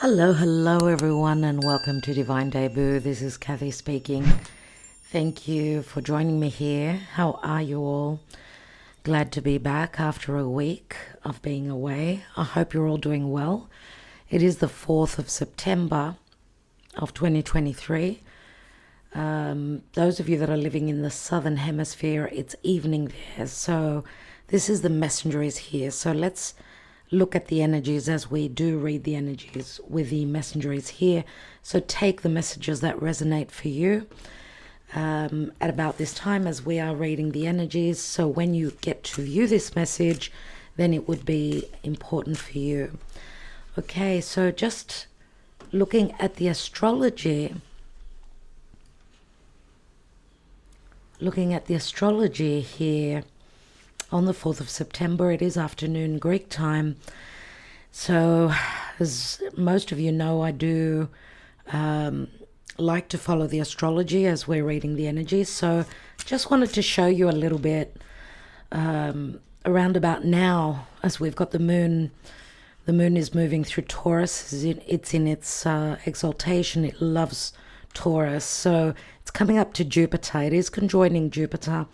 Hello everyone, and welcome to Divine Debut. This is Kathy speaking. Thank you for joining me here. How are you all? Glad to be back after a week of being away. I hope you're all doing well. It is the 4th of September of 2023. Those of you that are living in the southern hemisphere, it's evening there. So this is the messenger is here. So let's look at the energies as we do read the energies with the messenger is here. So take the messages that resonate for you at about this time as we are reading the energies. So when you get to view this message, then it would be important for you. Okay, so just looking at the astrology. Looking at the astrology here. On the 4th of September, it is afternoon Greek time. So, as most of you know, I do like to follow the astrology as we're reading the energies. So, just wanted to show you a little bit around about now, as we've got the moon. The moon is moving through Taurus. It's in its exaltation. It loves Taurus. So, it's coming up to Jupiter. It is conjoining Jupiter.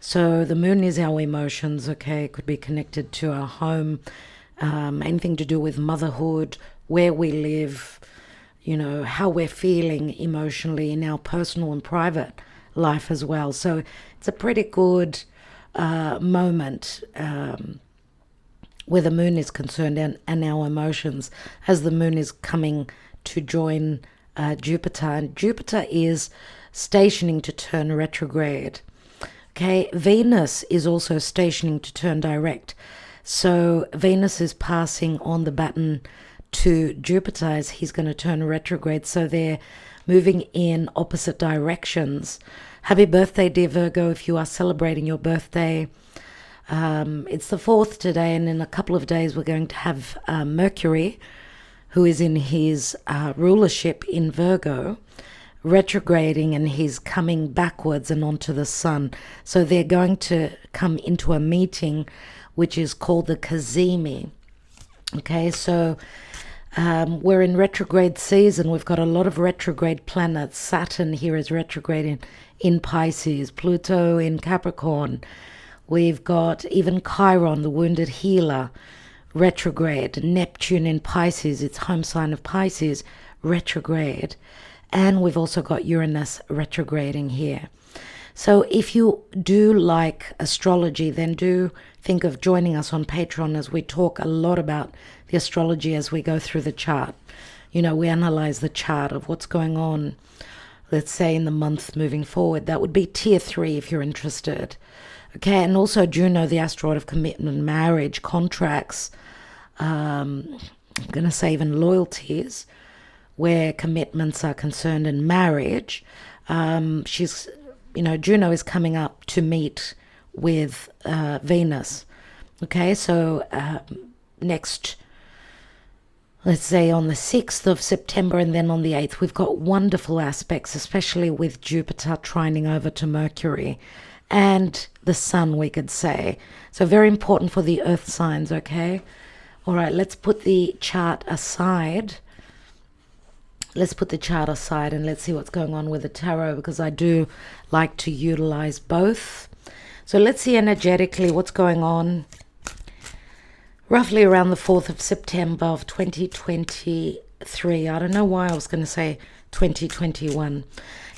So the moon is our emotions, okay? It could be connected to our home, anything to do with motherhood, where we live, you know, how we're feeling emotionally in our personal and private life as well. So it's a pretty good moment where the moon is concerned and our emotions as the moon is coming to join Jupiter. And Jupiter is stationing to turn retrograde. Okay, Venus is also stationing to turn direct. So Venus is passing on the baton to Jupiter as he's going to turn retrograde. So they're moving in opposite directions. Happy birthday, dear Virgo, if you are celebrating your birthday. It's the 4th today, and in a couple of days we're going to have Mercury, who is in his rulership in Virgo, retrograding, and he's coming backwards and onto the sun. So they're going to come into a meeting which is called the Cazimi. Okay, so we're in retrograde season. We've got a lot of retrograde planets. Saturn here is retrograding in Pisces, Pluto in Capricorn. We've got even Chiron, the wounded healer, retrograde. Neptune in Pisces, its home sign of Pisces, retrograde. And we've also got Uranus retrograding here. So if you do like astrology, then do think of joining us on Patreon as we talk a lot about the astrology as we go through the chart. You know, we analyze the chart of what's going on, let's say in the month moving forward. That would be tier 3 if you're interested. Okay, and also Juno, the asteroid of commitment, marriage, contracts, I'm going to say even loyalties, where commitments are concerned in marriage. She's, you know, Juno is coming up to meet with Venus. Okay, so next, let's say on the 6th of September and then on the 8th, we've got wonderful aspects, especially with Jupiter trining over to Mercury and the sun, we could say. So very important for the earth signs, okay? All right, let's put the chart aside. Let's put the chart aside and let's see what's going on with the tarot, because I do like to utilize both. So let's see energetically what's going on roughly around the 4th of September of 2023. I don't know why I was going to say 2021.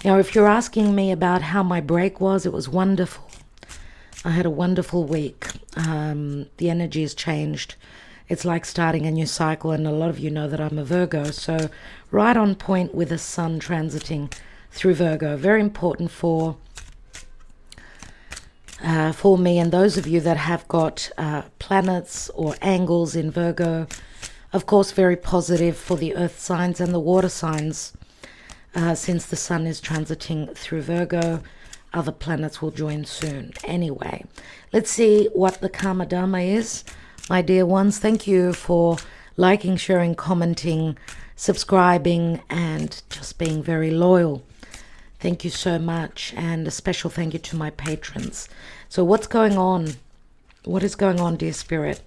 You know, if you're asking me about how my break was, it was wonderful. I had a wonderful week. The energy has changed. It's like starting a new cycle, and a lot of you know that I'm a Virgo, so right on point with the sun transiting through Virgo. Very important for me and those of you that have got planets or angles in Virgo. Of course, very positive for the earth signs and the water signs. Since the sun is transiting through Virgo, other planets will join soon. Anyway, let's see what the Karma Dharma is. My dear ones, thank you for liking, sharing, commenting, subscribing, and just being very loyal. Thank you so much, and a special thank you to my patrons. So what's going on? What is going on, dear Spirit?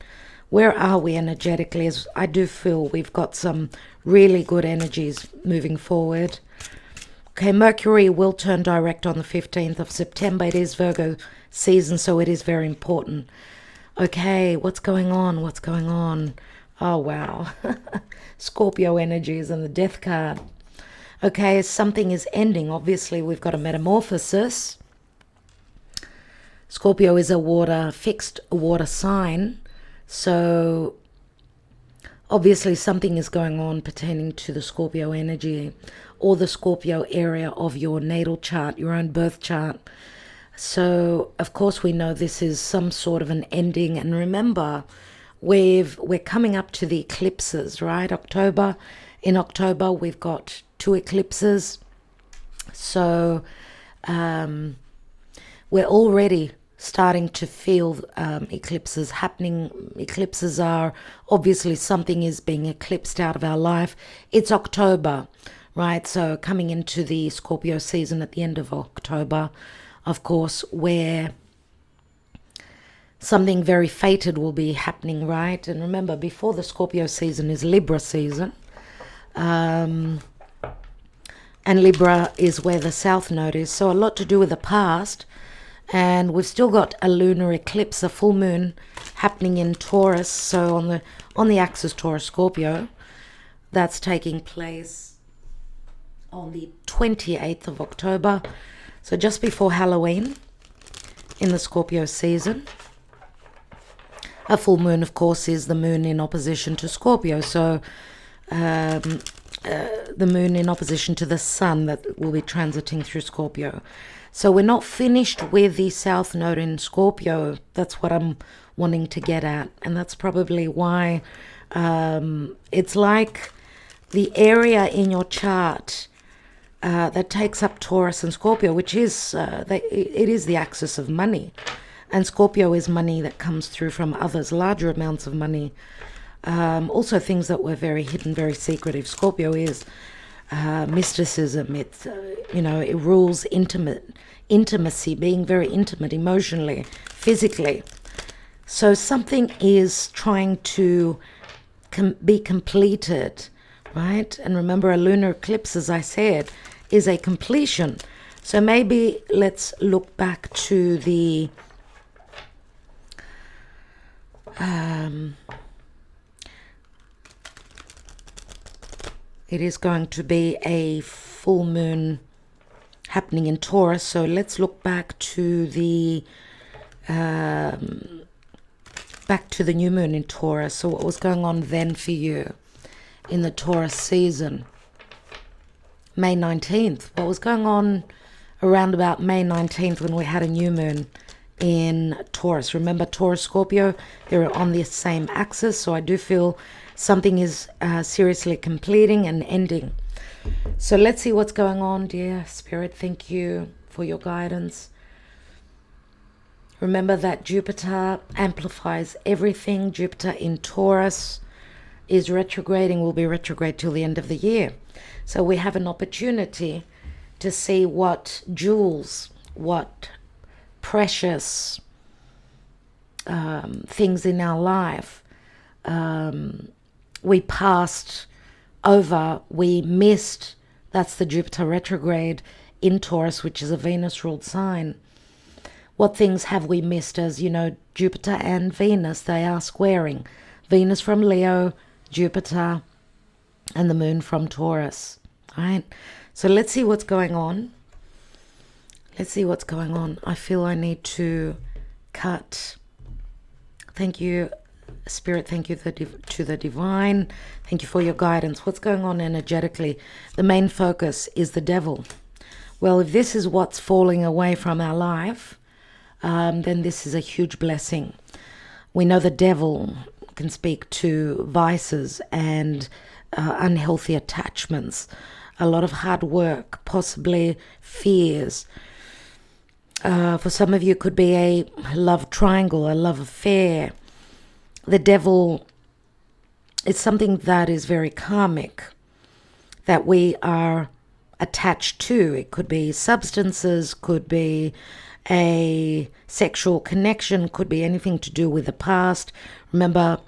where are we energetically? As I do feel we've got some really good energies moving forward. Okay, Mercury will turn direct on the 15th of September. It is Virgo season, so it is very important. Okay, what's going on? What's going on? Oh, wow. Scorpio energies and the death card. Okay, something is ending. Obviously, we've got a metamorphosis. Scorpio is a fixed water sign. So obviously something is going on pertaining to the Scorpio energy or the Scorpio area of your natal chart, your own birth chart. So of course we know this is some sort of an ending. And remember, we're coming up to the eclipses, right? In October we've got 2 eclipses. So we're already starting to feel eclipses happening. Eclipses are obviously something is being eclipsed out of our life. It's October, right? So coming into the Scorpio season at the end of October, of course, where something very fated will be happening, right? And remember, before the Scorpio season is Libra season. And Libra is where the South Node is. So a lot to do with the past. And we've still got a lunar eclipse, a full moon happening in Taurus. So on the axis Taurus Scorpio, that's taking place on the 28th of October. So just before Halloween in the Scorpio season. A full moon, of course, is the moon in opposition to Scorpio. So the moon in opposition to the sun that will be transiting through Scorpio. So we're not finished with the South Node in Scorpio. That's what I'm wanting to get at. And that's probably why it's like the area in your chart that takes up Taurus and Scorpio, which is, it is the axis of money. And Scorpio is money that comes through from others, larger amounts of money. Also things that were very hidden, very secretive. Scorpio is mysticism. It's, it rules intimacy, being very intimate emotionally, physically. So something is trying to be completed, right? And remember, a lunar eclipse, as I said, is a completion. So maybe let's look back to the it is going to be a full moon happening in Taurus. So let's look back to the new moon in Taurus. So what was going on then for you in the Taurus season? May 19th. What was going on around about May 19th when we had a new moon in Taurus? Remember, Taurus, Scorpio, they're on the same axis. So I do feel something is seriously completing and ending. So let's see what's going on, dear Spirit. Thank you for your guidance. Remember that Jupiter amplifies everything. Jupiter in Taurus is retrograding, will be retrograde till the end of the year. So we have an opportunity to see what jewels, what precious things in our life we passed over, we missed. That's the Jupiter retrograde in Taurus, which is a Venus-ruled sign. What things have we missed? As you know, Jupiter and Venus, they are squaring. Venus from Leo, Jupiter, and the moon from Taurus. All right. So let's see what's going on. Let's see what's going on. I feel I need to cut. Thank you, Spirit. Thank you to the divine. Thank you for your guidance. What's going on energetically? The main focus is the devil. Well, if this is what's falling away from our life, then this is a huge blessing. We know the devil can speak to vices and unhealthy attachments, a lot of hard work, possibly fears. For some of you, it could be a love triangle, a love affair. The devil is something that is very karmic, that we are attached to. It could be substances, could be a sexual connection, could be anything to do with the past. Remember,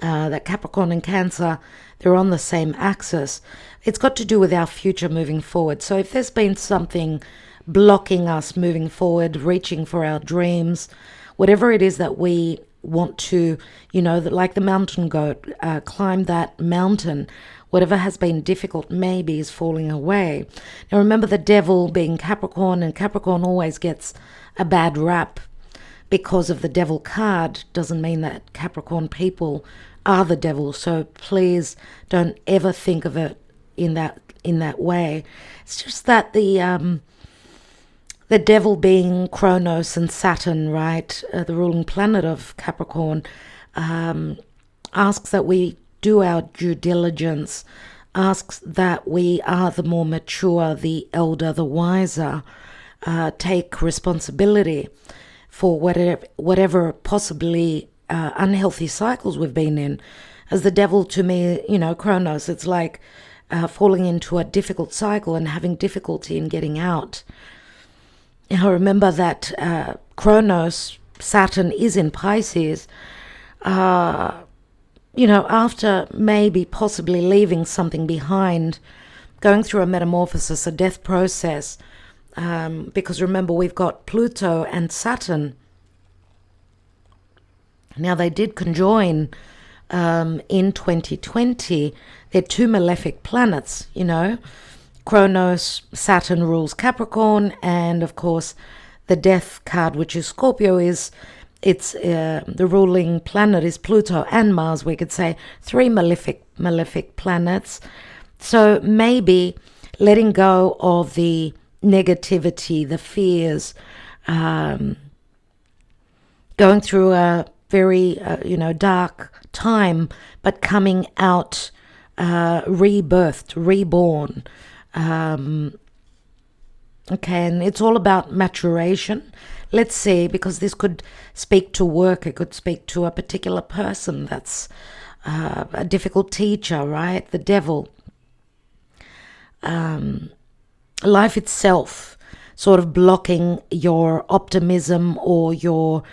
that Capricorn and Cancer, they're on the same axis. It's got to do with our future moving forward. So if there's been something blocking us moving forward, reaching for our dreams, whatever it is that we want to, like the mountain goat, climb that mountain, whatever has been difficult maybe is falling away. Now remember, the devil being Capricorn, and Capricorn always gets a bad rap because of the devil card. Doesn't mean that Capricorn people are the devil. So please don't ever think of it in that way. It's just that the devil being Kronos and Saturn, right, the ruling planet of Capricorn, asks that we do our due diligence, asks that we are the more mature, the elder, the wiser, take responsibility for whatever possibly unhealthy cycles we've been in. As the devil, to me, Kronos, it's like falling into a difficult cycle and having difficulty in getting out. Now remember that Kronos, Saturn, is in Pisces. After maybe possibly leaving something behind, going through a metamorphosis, a death process, because remember, we've got Pluto and Saturn. Now, they did conjoin in 2020. They're two malefic planets, Kronos, Saturn rules Capricorn, and of course the death card, which is Scorpio, the ruling planet is Pluto and Mars. We could say three malefic planets. So maybe letting go of the negativity, the fears, going through a very dark time, but coming out rebirthed, reborn. Okay, and it's all about maturation. Let's see, because this could speak to work, it could speak to a particular person that's a difficult teacher, right? The devil. Life itself sort of blocking your optimism or your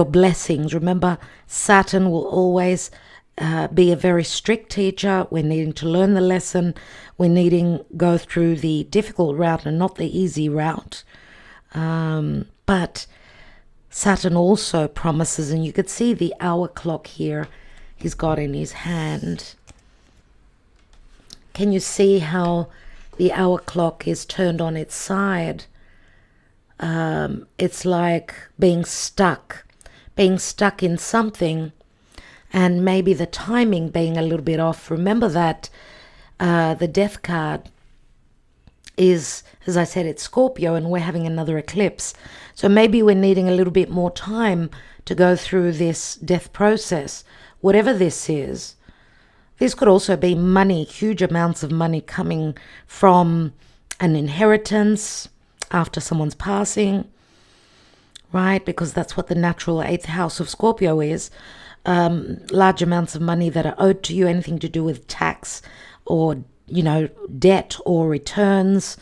blessings. Remember, Saturn will always be a very strict teacher. We're needing to learn the lesson. We're needing go through the difficult route and not the easy route. But Saturn also promises, and you could see the hour clock here he's got in his hand. Can you see how the hour clock is turned on its side? It's like being stuck in something, and maybe the timing being a little bit off. Remember that the death card is, as I said, it's Scorpio, and we're having another eclipse. So maybe we're needing a little bit more time to go through this death process, whatever this is. This could also be money, huge amounts of money coming from an inheritance after someone's passing, right? Because that's what the natural 8th house of Scorpio is. Large amounts of money that are owed to you, anything to do with tax or, debt or returns,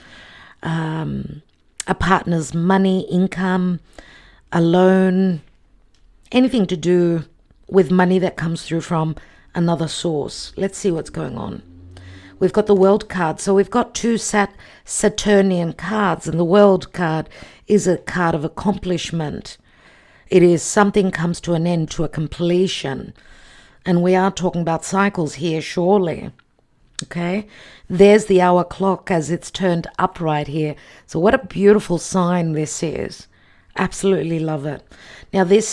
a partner's money, income, a loan, anything to do with money that comes through from another source. Let's see what's going on. We've got the World card. So we've got two Saturnian cards, and the World card is a card of accomplishment. It is something comes to an end, to a completion. And we are talking about cycles here, surely. Okay, there's the hour clock as it's turned upright here. So what a beautiful sign this is. Absolutely love it. Now this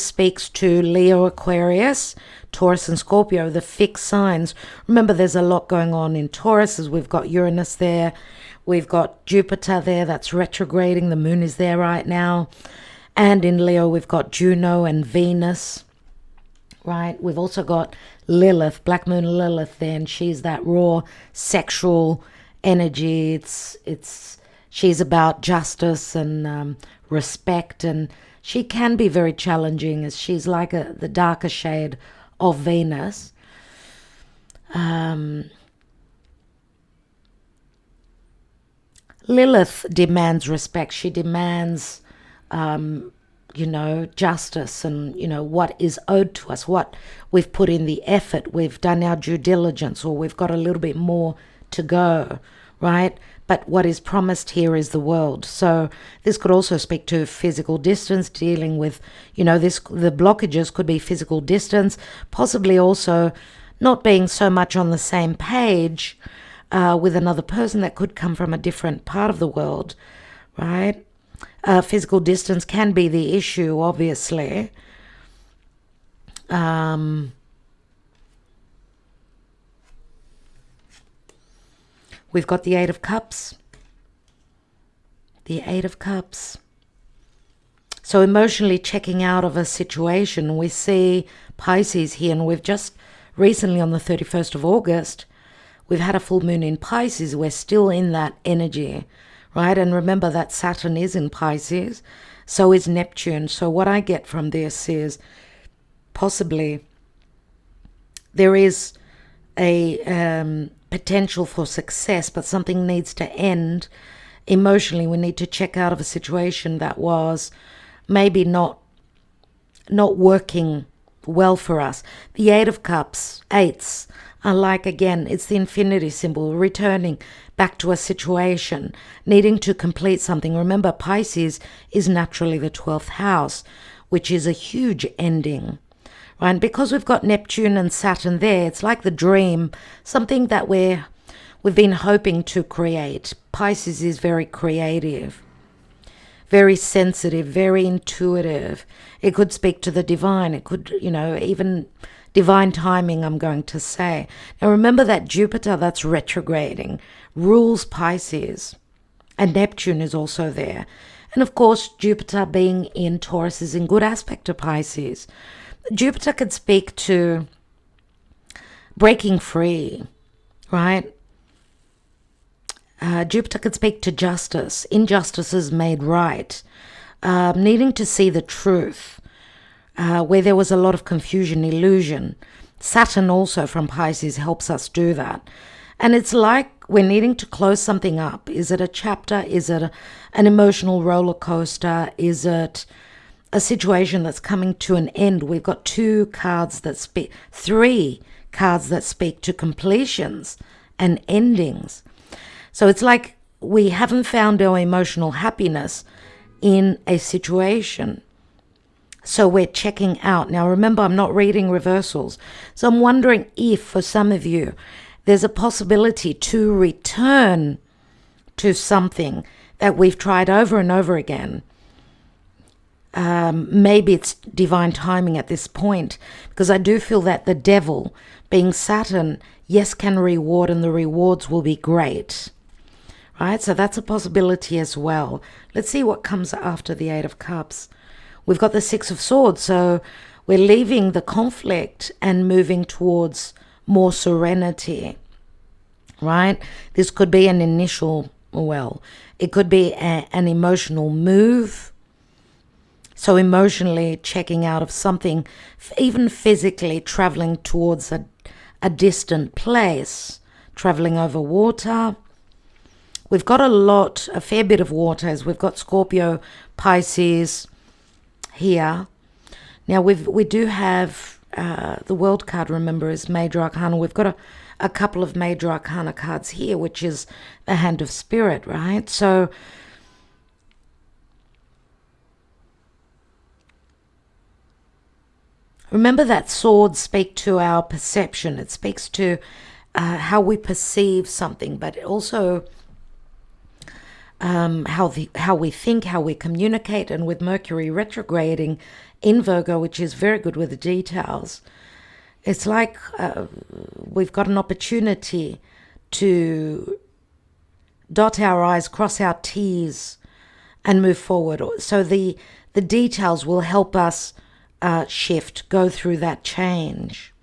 speaks to Leo, Aquarius, Taurus and Scorpio, the fixed signs. Remember, there's a lot going on in Taurus, as we've got Uranus there. We've got Jupiter there that's retrograding. The moon is there right now. And in Leo, we've got Juno and Venus, right? We've also got Lilith, Black Moon Lilith there, and she's that raw sexual energy. She's about justice and respect, and she can be very challenging, as she's like the darker shade of Venus. Lilith demands respect. She demands justice and, what is owed to us, what we've put in the effort, we've done our due diligence, or we've got a little bit more to go, right? But what is promised here is the world. So this could also speak to physical distance, dealing with, the blockages could be physical distance, possibly also not being so much on the same page with another person that could come from a different part of the world, right? Physical distance can be the issue, obviously. We've got the Eight of Cups. The Eight of Cups. So emotionally checking out of a situation. We see Pisces here, and we've just recently on the 31st of August, we've had a full moon in Pisces. We're still in that energy, right? And remember that Saturn is in Pisces, so is Neptune. So what I get from this is possibly there is a potential for success, but something needs to end emotionally. We need to check out of a situation that was maybe not working well for us. The Eight of Cups, eights, are like, again, it's the infinity symbol, returning back to a situation, needing to complete something. Remember, Pisces is naturally the 12th house, which is a huge ending. Right? And because we've got Neptune and Saturn there, it's like the dream, something that we've been hoping to create. Pisces is very creative, very sensitive, very intuitive. It could speak to the divine. It could, even divine timing, I'm going to say. Now remember that Jupiter that's retrograding rules Pisces, and Neptune is also there. And of course, Jupiter being in Taurus is in good aspect to Pisces. Jupiter could speak to breaking free, right? Jupiter could speak to justice, injustices made right, needing to see the truth, where there was a lot of confusion, illusion. Saturn also from Pisces helps us do that. And it's like we're needing to close something up. Is it a chapter? Is it an emotional roller coaster? Is it a situation that's coming to an end? We've got three cards that speak to completions and endings. So it's like we haven't found our emotional happiness in a situation. So we're checking out. Now remember, I'm not reading reversals. So I'm wondering if for some of you, there's a possibility to return to something that we've tried over and over again. Maybe it's divine timing at this point, because I do feel that the devil, being Saturn, yes, can reward, and the rewards will be great. Right? So that's a possibility as well. Let's see what comes after the Eight of Cups. We've got the Six of Swords, so we're leaving the conflict and moving towards more serenity. Right? This could be an initial, it could be an emotional move. So emotionally checking out of something, even physically traveling towards a distant place, traveling over water. We've got a fair bit of water, as we've got Scorpio, Pisces here. Now we do have the World card, remember, is Major Arcana. We've got a couple of Major Arcana cards here, which is the Hand of Spirit, right? So remember that swords speak to our perception. It speaks to how we perceive something, but it also how we think, how we communicate. And with Mercury retrograding in Virgo, which is very good with the details, it's like we've got an opportunity to dot our I's, cross our T's, and move forward. So the details will help us shift, go through that change.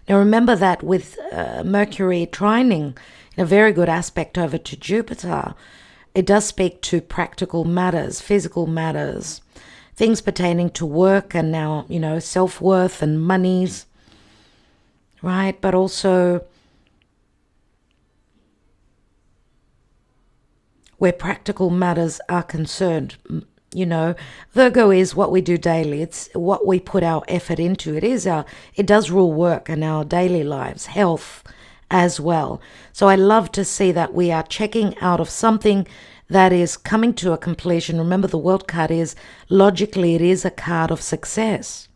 Now remember that with Mercury trining in a very good aspect over to Jupiter, it does speak to practical matters, physical matters, things pertaining to work and now, self-worth and monies, right? But also where practical matters are concerned, You know, Virgo is what we do daily. It's what we put our effort into. It does rule work and our daily lives, health as well. So I love to see that we are checking out of something that is coming to a completion. Remember, the world card is, logically, it is a card of success.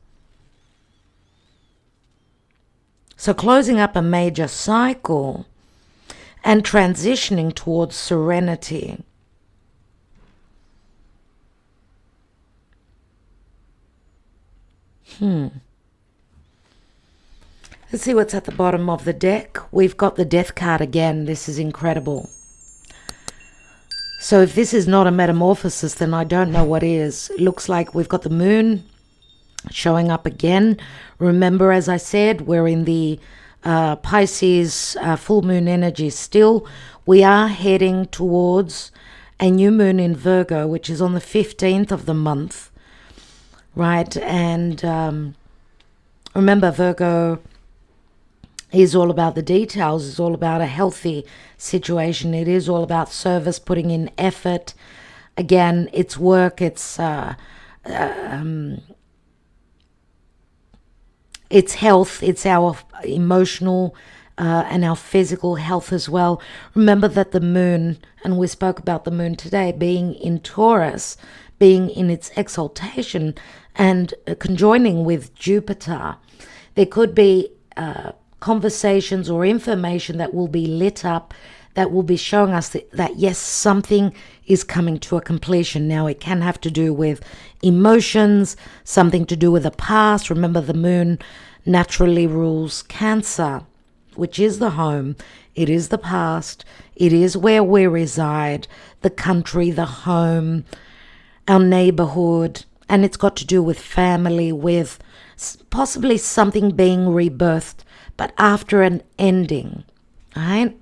So closing up a major cycle and transitioning towards serenity. Let's see what's at the bottom of the deck. We've got the Death card again. This is incredible. So if this is not a metamorphosis, then I don't know what is. It looks like we've got the moon showing up again. Remember, as I said, we're in the Pisces full moon energy still. We are heading towards a new moon in Virgo, which is on the 15th of the month, right? And remember, Virgo is all about the details. It's all about a healthy situation. It is all about service, putting in effort. Again, it's work. It's health. It's our emotional and our physical health as well. Remember that the moon, and we spoke about the moon today, being in Taurus, being in its exaltation and conjoining with Jupiter, there could be conversations or information that will be lit up, that will be showing us that yes, something is coming to a completion. Now, it can have to do with emotions, something to do with the past. Remember, the moon naturally rules Cancer, which is the home. It is the past. It is where we reside, the country, the home, our neighborhood. And it's got to do with family, with possibly something being rebirthed, but after an ending, right?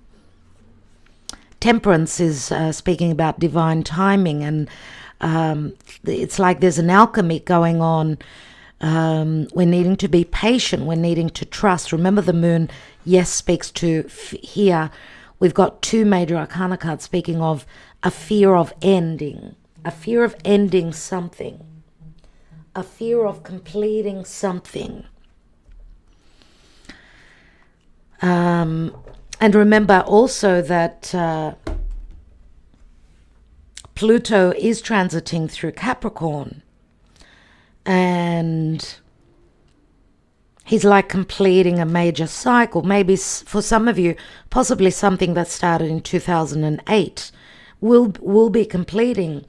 Temperance is speaking about divine timing, and it's like there's an alchemy going on. We're needing to be patient. We're needing to trust. Remember, the moon, yes, speaks to here. We've got two major arcana cards speaking of a fear of ending something, a fear of completing something. And remember also that Pluto is transiting through Capricorn, and he's like completing a major cycle. Maybe for some of you, possibly something that started in 2008 will be completing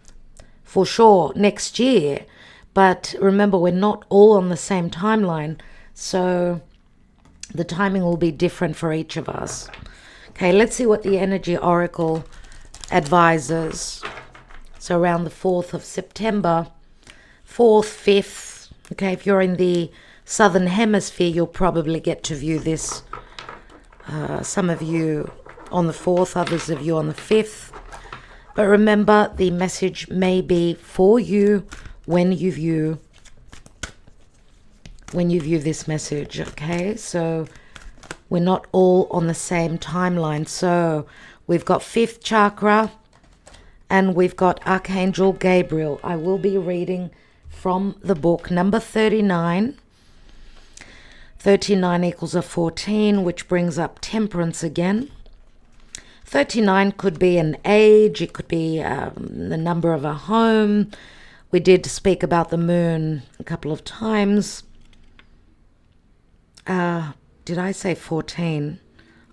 for sure next year. But remember, we're not all on the same timeline, so the timing will be different for each of us. Okay, let's see what the Energy Oracle advises. So around the 4th of September, 4th, 5th. Okay, if you're in the Southern Hemisphere, you'll probably get to view this. Some of you on the 4th, others of you on the 5th. But remember, the message may be for you when you view this message, okay? So we're not all on the same timeline. So we've got 5th chakra and we've got Archangel Gabriel. I will be reading from the book number 39. 39 equals a 14, which brings up temperance again. 39 could be an age. It could be the number of a home. We did speak about the moon a couple of times. Did I say 14?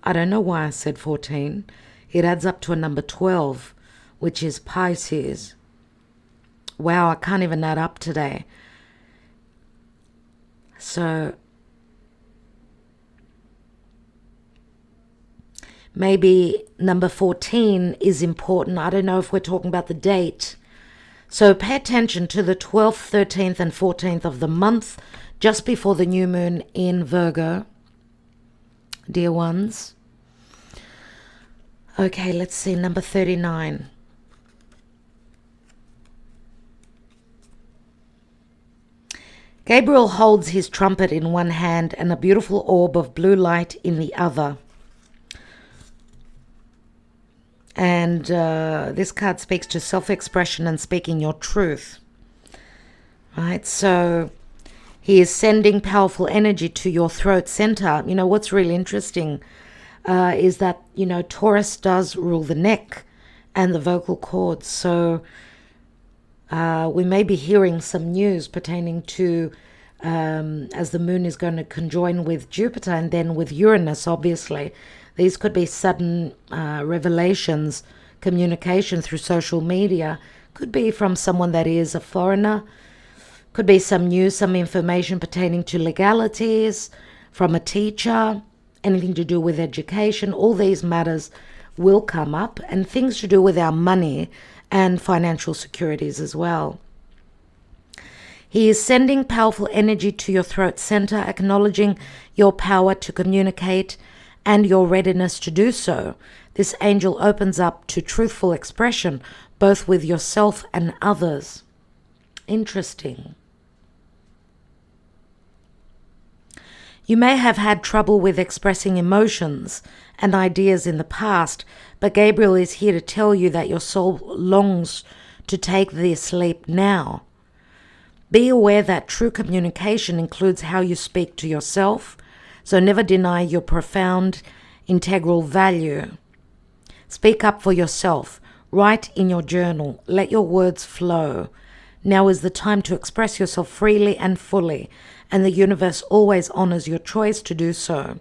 I don't know why I said 14. It adds up to a number 12, which is Pisces. Wow, I can't even add up today. So maybe number 14 is important. I don't know if we're talking about the date. So pay attention to the 12th, 13th, and 14th of the month, just before the new moon in Virgo, dear ones. Okay, let's see, number 39. Gabriel holds his trumpet in one hand and a beautiful orb of blue light in the other. And this card speaks to self-expression and speaking your truth. Right? So he is sending powerful energy to your throat center. You know, what's really interesting is that, you know, Taurus does rule the neck and the vocal cords. So we may be hearing some news pertaining to, as the moon is going to conjoin with Jupiter and then with Uranus, obviously. These could be sudden revelations, communication through social media. Could be from someone that is a foreigner. Could be some news, some information pertaining to legalities from a teacher, anything to do with education. All these matters will come up, and things to do with our money and financial securities as well. He is sending powerful energy to your throat center, acknowledging your power to communicate and your readiness to do so. This angel opens up to truthful expression, both with yourself and others. Interesting. You may have had trouble with expressing emotions and ideas in the past, but Gabriel is here to tell you that your soul longs to take this leap now. Be aware that true communication includes how you speak to yourself, so never deny your profound, integral value. Speak up for yourself. Write in your journal. Let your words flow. Now is the time to express yourself freely and fully, and the universe always honors your choice to do so.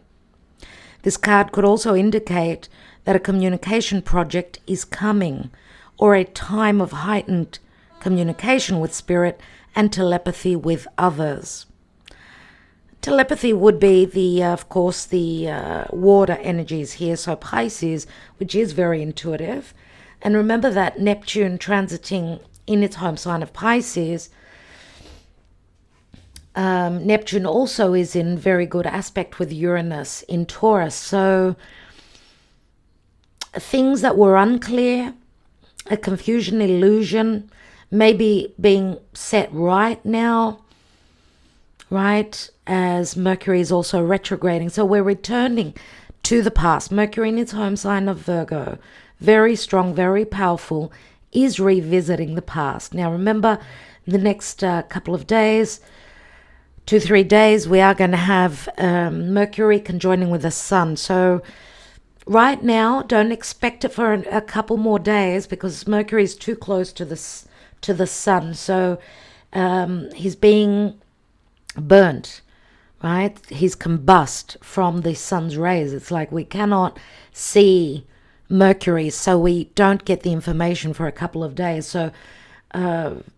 This card could also indicate that a communication project is coming, or a time of heightened communication with spirit and telepathy with others. Telepathy would be of course, the water energies here, so Pisces, which is very intuitive. And remember that Neptune transiting in its home sign of Pisces, Neptune also is in very good aspect with Uranus in Taurus. So things that were unclear, a confusion, illusion, maybe being set right now, right, as Mercury is also retrograding. So we're returning to the past. Mercury in its home sign of Virgo, very strong, very powerful, is revisiting the past. Now remember, the next couple of days, 2-3 days, we are going to have Mercury conjoining with the Sun. So right now, don't expect it for a couple more days, because Mercury is too close to the Sun. So he's being burnt, right? He's combust from the Sun's rays. It's like we cannot see Mercury, so we don't get the information for a couple of days. So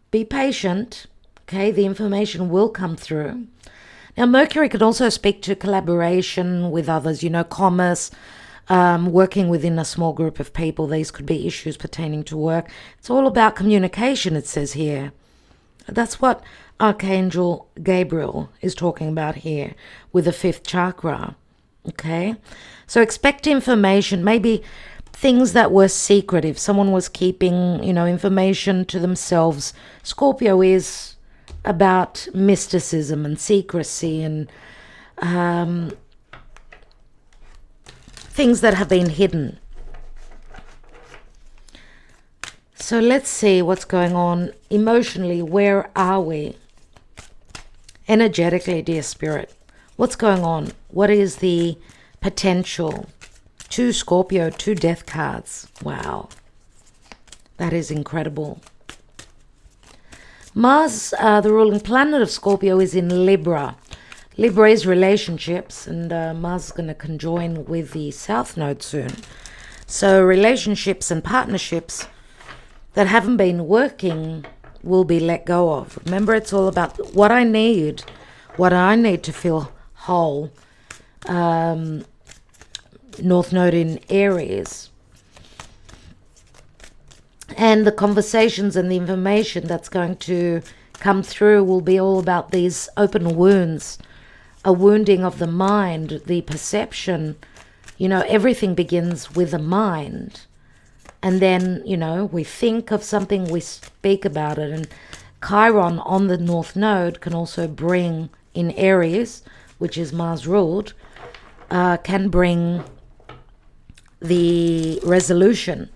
be patient. Okay, the information will come through. Now, Mercury could also speak to collaboration with others, you know, commerce, working within a small group of people. These could be issues pertaining to work. It's all about communication, it says here. That's what Archangel Gabriel is talking about here with the 5th chakra. Okay, so expect information, maybe things that were secret. If someone was keeping, you know, information to themselves, Scorpio is about mysticism and secrecy and things that have been hidden. So let's see what's going on emotionally. Where are we? Energetically, dear Spirit, what's going on? What is the potential? 2 Scorpio, 2 death cards. Wow. That is incredible. Mars, the ruling planet of Scorpio, is in Libra. Libra is relationships, and Mars is going to conjoin with the South Node soon. So relationships and partnerships that haven't been working will be let go of. Remember, it's all about what I need to feel whole. North Node in Aries. And the conversations and the information that's going to come through will be all about these open wounds, a wounding of the mind, the perception. You know, everything begins with the mind. And then, you know, we think of something, we speak about it. And Chiron on the North Node can also bring, in Aries, which is Mars ruled, can bring the resolution,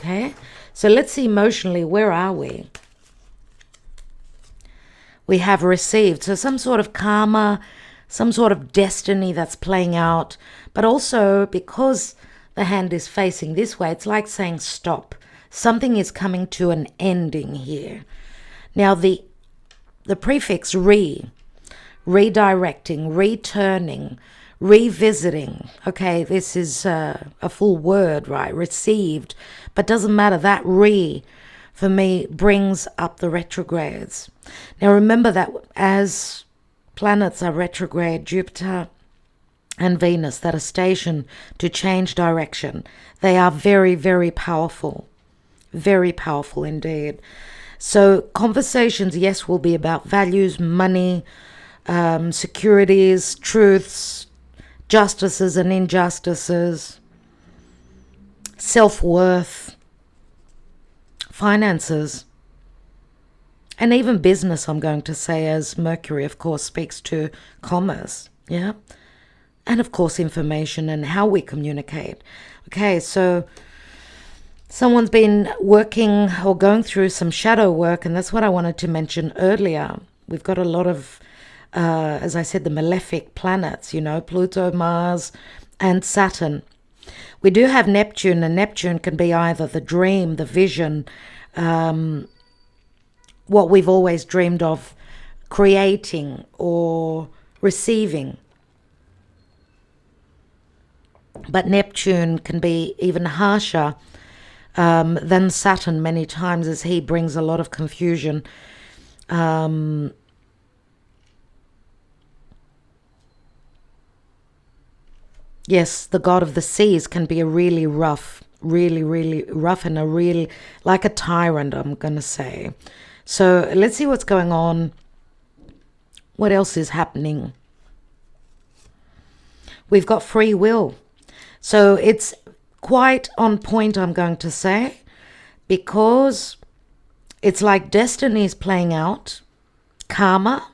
Okay, so let's see emotionally, where are we? We have received, so some sort of karma, some sort of destiny that's playing out, but also because the hand is facing this way, it's like saying stop. Something is coming to an ending here. Now the prefix redirecting, returning, revisiting. Okay, this is a full word, right? Received, but doesn't matter. That for me, brings up the retrogrades. Now remember that as planets are retrograde, Jupiter and Venus, that are stationed to change direction, they are very, very powerful. Very powerful indeed. So conversations, yes, will be about values, money, securities, truths, justices and injustices, self-worth, finances, and even business, I'm going to say, as Mercury, of course, speaks to commerce, yeah? And, of course, information and how we communicate. Okay, so someone's been working or going through some shadow work, and that's what I wanted to mention earlier. We've got a lot of, as I said, the malefic planets, Pluto, Mars, and Saturn. We do have Neptune, and Neptune can be either the dream, the vision, what we've always dreamed of creating or receiving. But Neptune can be even harsher than Saturn many times, as he brings a lot of confusion. Yes, the god of the seas can be a really rough, and a really, like a tyrant, I'm going to say. So let's see what's going on. What else is happening? We've got free will. So it's quite on point, I'm going to say, because it's like destiny is playing out, karma.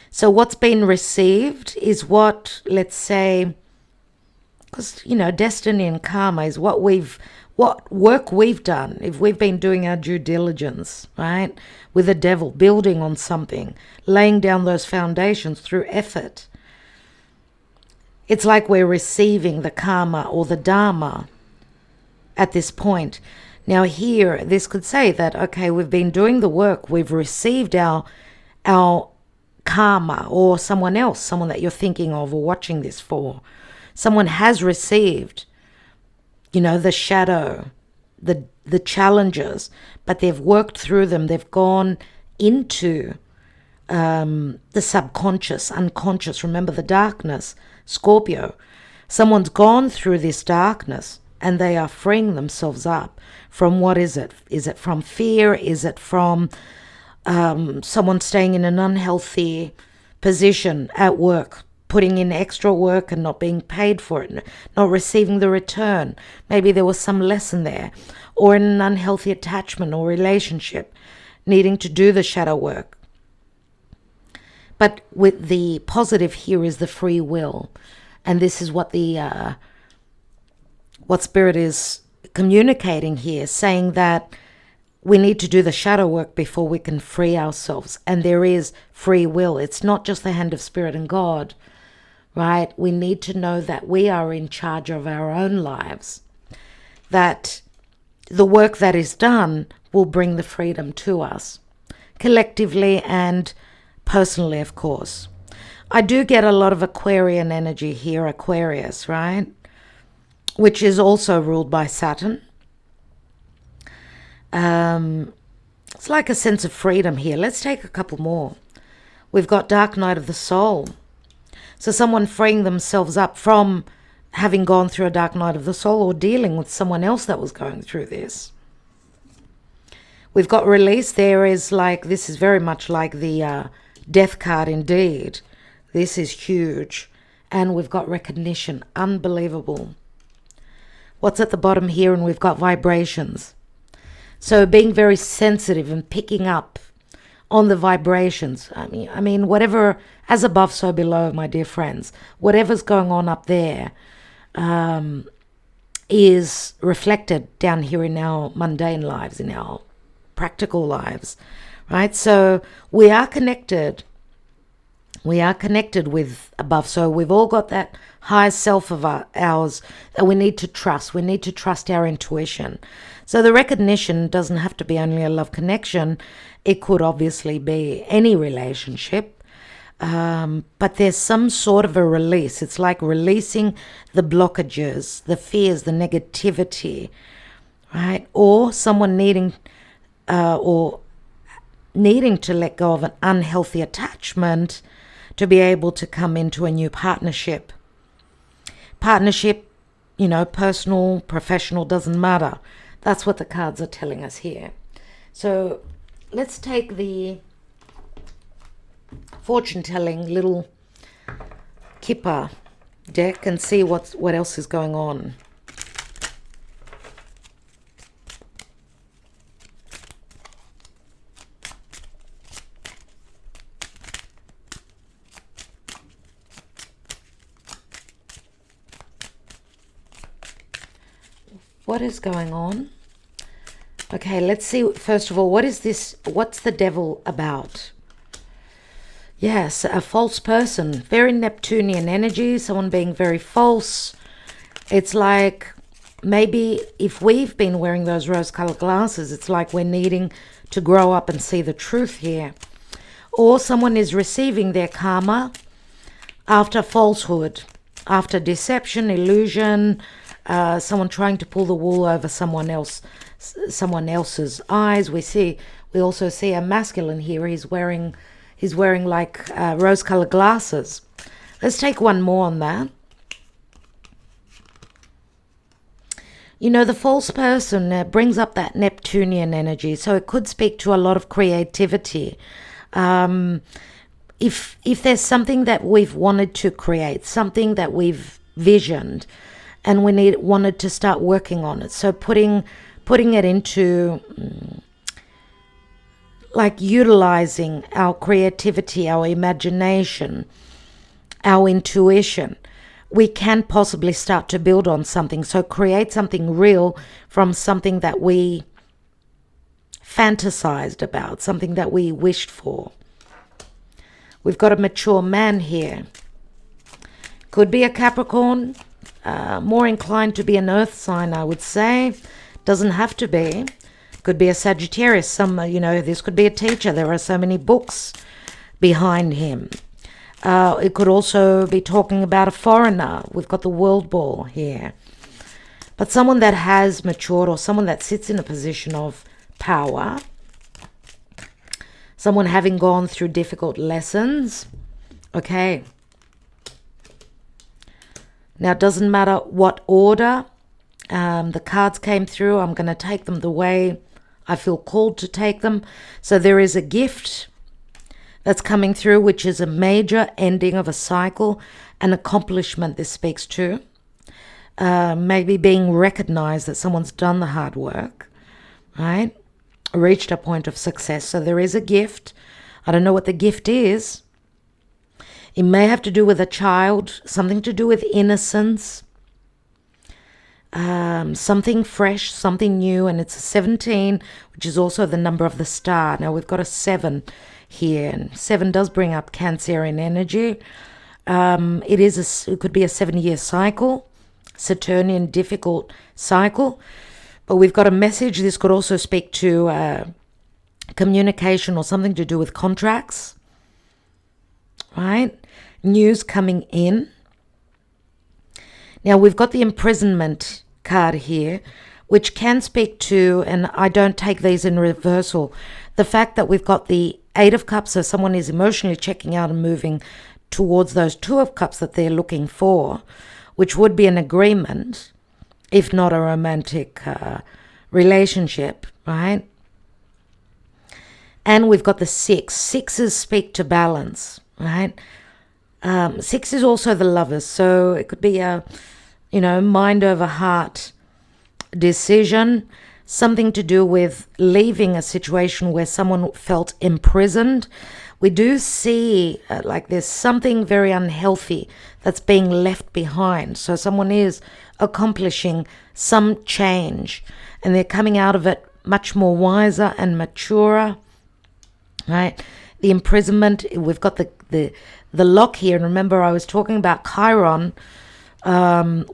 So what's been received is what, let's say, because, destiny and karma is what work we've done. If we've been doing our due diligence, right, with the devil, building on something, laying down those foundations through effort. It's like we're receiving the karma or the dharma at this point. Now here, this could say that, okay, we've been doing the work, we've received our karma, or someone else, someone that you're thinking of or watching this for. Someone has received, the shadow, the challenges, but they've worked through them. They've gone into the subconscious, unconscious. Remember the darkness, Scorpio. Someone's gone through this darkness and they are freeing themselves up from, what is it? Is it from fear? Is it from someone staying in an unhealthy position at work, putting in extra work and not being paid for it, not receiving the return? Maybe there was some lesson there, or in an unhealthy attachment or relationship, needing to do the shadow work. But with the positive here is the free will, and this is what what Spirit is communicating here, saying that we need to do the shadow work before we can free ourselves. And there is free will. It's not just the hand of Spirit and God, right? We need to know that we are in charge of our own lives, that the work that is done will bring the freedom to us, collectively and personally, of course. I do get a lot of Aquarian energy here, Aquarius, right? Which is also ruled by Saturn. It's like a sense of freedom here. Let's take a couple more. We've got Dark Night of the Soul. So someone freeing themselves up from having gone through a dark night of the soul, or dealing with someone else that was going through this. We've got release. There is like, this is very much like the death card indeed. This is huge. And we've got recognition. Unbelievable. What's at the bottom here? And we've got vibrations. So being very sensitive and picking up on the vibrations. I mean, whatever, as above, so below, my dear friends. Whatever's going on up there, is reflected down here in our mundane lives, in our practical lives, right? So we are connected. We are connected with above. So we've all got that higher self of ours that we need to trust. We need to trust our intuition. So the recognition doesn't have to be only a love connection. It could obviously be any relationship. But there's some sort of a release. It's like releasing the blockages, the fears, the negativity, right? Or someone needing to let go of an unhealthy attachment to be able to come into a new partnership. Partnership, personal, professional, doesn't matter. That's what the cards are telling us here. So let's take the fortune-telling little kipper deck and see what else is going on. What is going on? Okay, let's see. First of all, what is this? What's the devil about? Yes, a false person. Very Neptunian energy, someone being very false. It's like maybe if we've been wearing those rose-colored glasses, it's like we're needing to grow up and see the truth here. Or someone is receiving their karma after falsehood, after deception, illusion, someone trying to pull the wool over someone else's eyes. We also see a masculine here. He's wearing like rose-colored glasses. Let's take one more on that. The false person brings up that Neptunian energy, so it could speak to a lot of creativity. If there's something that we've wanted to create, something that we've visioned, and we wanted to start working on it. So putting it into like utilizing our creativity, our imagination, our intuition, we can possibly start to build on something. So create something real from something that we fantasized about, something that we wished for. We've got a mature man here. Could be a Capricorn, more inclined to be an earth sign, I would say. Doesn't have to be. Could be a Sagittarius. This could be a teacher. There are so many books behind him. It could also be talking about a foreigner. We've got the world ball here. But someone that has matured, or someone that sits in a position of power. Someone having gone through difficult lessons. Okay. Now, it doesn't matter what order the cards came through. I'm going to take them the way I feel called to take them. So there is a gift that's coming through, which is a major ending of a cycle, an accomplishment this speaks to. Maybe being recognized that someone's done the hard work, right? Reached a point of success. So there is a gift. I don't know what the gift is. It may have to do with a child, something to do with innocence, something fresh, something new, and it's a 17, which is also the number of the star. Now we've got a 7 here, and 7 does bring up Cancerian energy. It could be a 7-year cycle, Saturnian difficult cycle, but we've got a message. This could also speak to communication or something to do with contracts, right? News coming in. Now we've got the imprisonment card here, which can speak to, and I don't take these in reversal, the fact that we've got the 8 of Cups, so someone is emotionally checking out and moving towards those 2 of Cups that they're looking for, which would be an agreement, if not a romantic relationship, right? And we've got the 6. 6s speak to balance, right? 6 is also the Lovers, so it could be a, mind over heart decision, something to do with leaving a situation where someone felt imprisoned, we do see like there's something very unhealthy that's being left behind. So someone is accomplishing some change and they're coming out of it much more wiser and maturer, right? The imprisonment, we've got the lock here. And remember, I was talking about Chiron,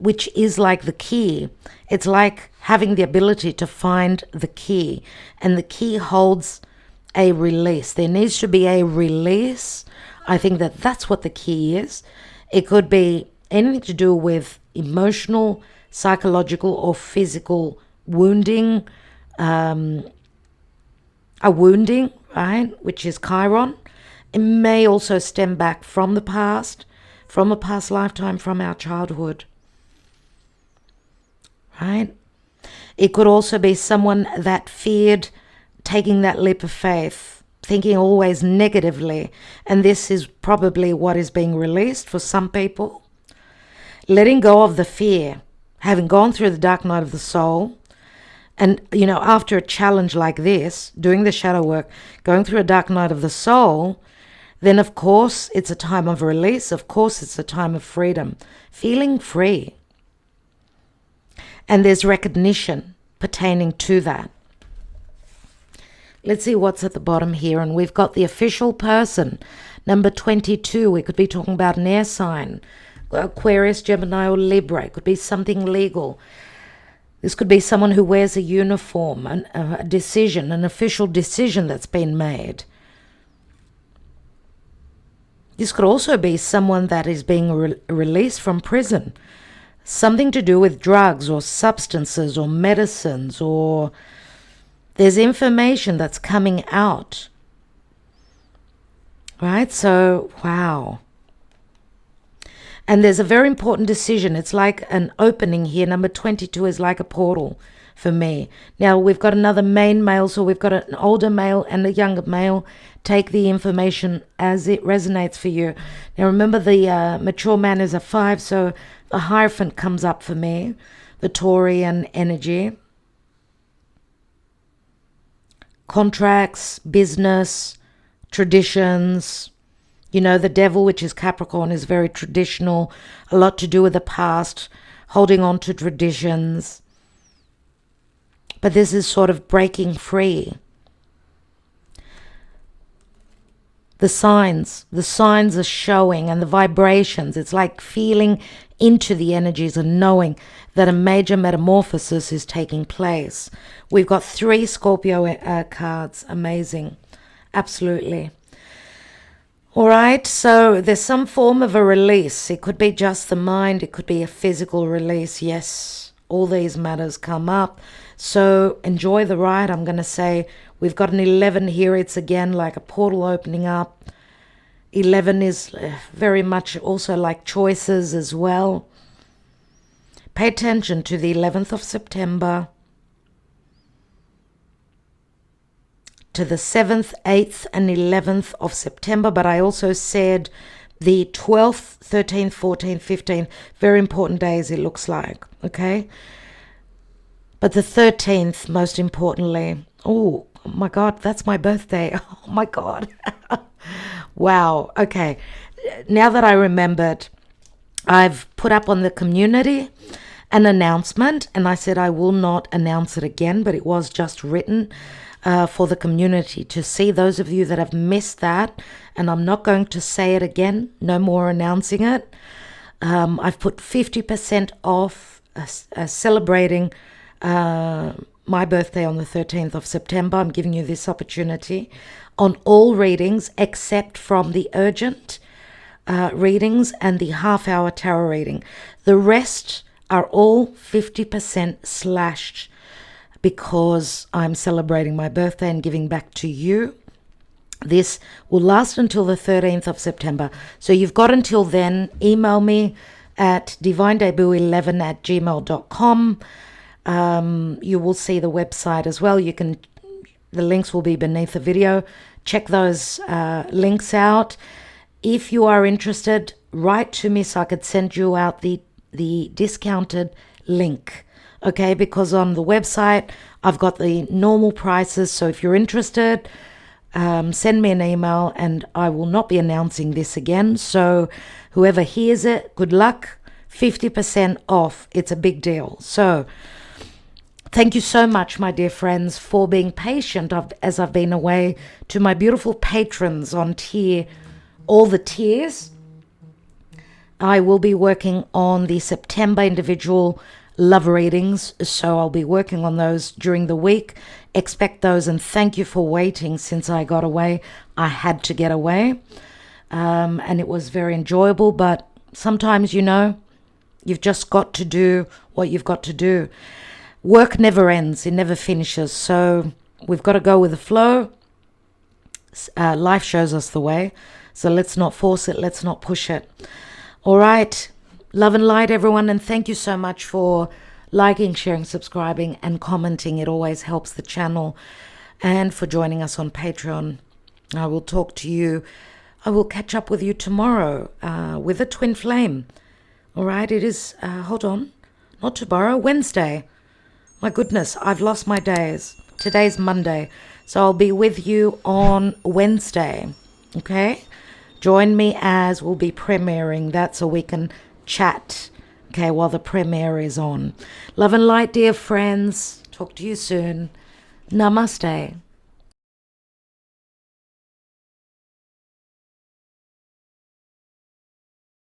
which is like the key. It's like having the ability to find the key. And the key holds a release. There needs to be a release. I think that that's what the key is. It could be anything to do with emotional, psychological, or physical wounding. A wounding, right, which is Chiron. It may also stem back from the past, from a past lifetime, from our childhood, right? It could also be someone that feared taking that leap of faith, thinking always negatively, and this is probably what is being released for some people. Letting go of the fear, having gone through the dark night of the soul, and, after a challenge like this, doing the shadow work, going through a dark night of the soul, then of course it's a time of release. Of course it's a time of freedom, feeling free. And there's recognition pertaining to that. Let's see what's at the bottom here. And we've got the official person, number 22. We could be talking about an air sign, Aquarius, Gemini, or Libra. It could be something legal. This could be someone who wears a uniform, a decision, an official decision that's been made. This could also be someone that is being released from prison. Something to do with drugs or substances or medicines, or there's information that's coming out. Right? So, wow. And there's a very important decision. It's like an opening here. Number 22 is like a portal for me. Now, we've got another main male, so we've got an older male and a younger male. Take the information as it resonates for you. Now, remember, the mature man is a 5, so the Hierophant comes up for me, the Taurian energy. Contracts, business, traditions. The devil, which is Capricorn, is very traditional, a lot to do with the past, holding on to traditions. But this is sort of breaking free. The signs are showing, and the vibrations. It's like feeling into the energies and knowing that a major metamorphosis is taking place. We've got 3 Scorpio cards. Amazing. Absolutely. All right, so there's some form of a release. It could be just the mind. It could be a physical release. Yes, all these matters come up. So enjoy the ride. I'm going to say we've got an 11 here. It's again like a portal opening up. 11 is very much also like choices as well. Pay attention to the 11th of September. To the 7th, 8th, and 11th of September, but I also said the 12th, 13th, 14th, 15th, very important days it looks like, okay? But the 13th, most importantly, oh my God, that's my birthday. Oh my God. Wow, okay. Now that I remembered, I've put up on the community an announcement, and I said I will not announce it again, but it was just written for the community to see. Those of you that have missed that, and I'm not going to say it again, no more announcing it. I've put 50% off celebrating my birthday on the 13th of September. I'm giving you this opportunity on all readings except from the urgent readings and the half-hour tarot reading. The rest are all 50% slashed, because I'm celebrating my birthday and giving back to you. This will last until the 13th of September. So you've got until then. Email me at divinedebut11@gmail.com. You will see the website as well. The links will be beneath the video. Check those links out. If you are interested, write to me so I could send you out the discounted link. Okay, because on the website, I've got the normal prices. So if you're interested, send me an email, and I will not be announcing this again. So whoever hears it, good luck. 50% off. It's a big deal. So thank you so much, my dear friends, for being patient as I've been away. To my beautiful patrons on tier, all the tiers, I will be working on the September individual love readings. So I'll be working on those during the week. Expect those, and thank you for waiting since I got away. I had to get away, and it was very enjoyable. But sometimes, you've just got to do what you've got to do. Work never ends. It never finishes. So we've got to go with the flow. Life shows us the way. So let's not force it. Let's not push it. All right. Love and light, everyone. And thank you so much for liking, sharing, subscribing, and commenting. It always helps the channel. And for joining us on Patreon. I will talk to you. I will catch up with you tomorrow with a twin flame. All right. It is, hold on, not tomorrow, Wednesday. My goodness, I've lost my days. Today's Monday. So I'll be with you on Wednesday. Okay? Join me as we'll be premiering that so we can chat. Okay, while the premiere is on. Love and light, dear friends. Talk to you soon. Namaste.